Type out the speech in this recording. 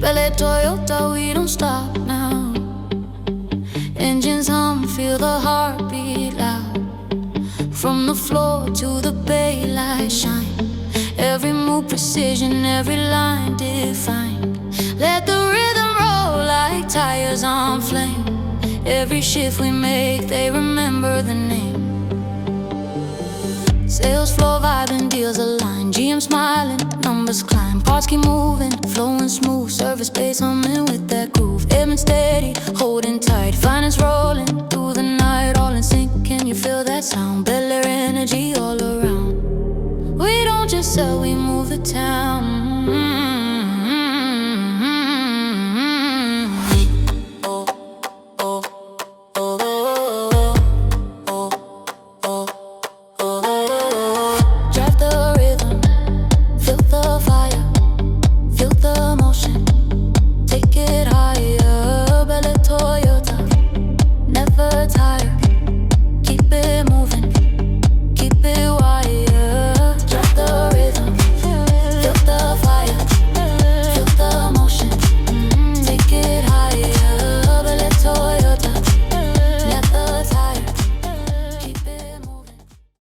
Bel-Air Toyota, we don't stop now. Engines hum, feel the heartbeat loud. From the floor to the bay, light shine. Every move precision, every line defined. Let the rhythm roll like tires on flame. Every shift we make, they remember the name. Sales floor vibing, deals align. GM smiling, numbers climb. Parts keep moving, flowing smooth. Service base humming with that groove. Aiming steady, holding tight. Finance rolling through the night, all in sync. Can you feel that sound? Bel-Air energy all around. We don't just sell, we move the town.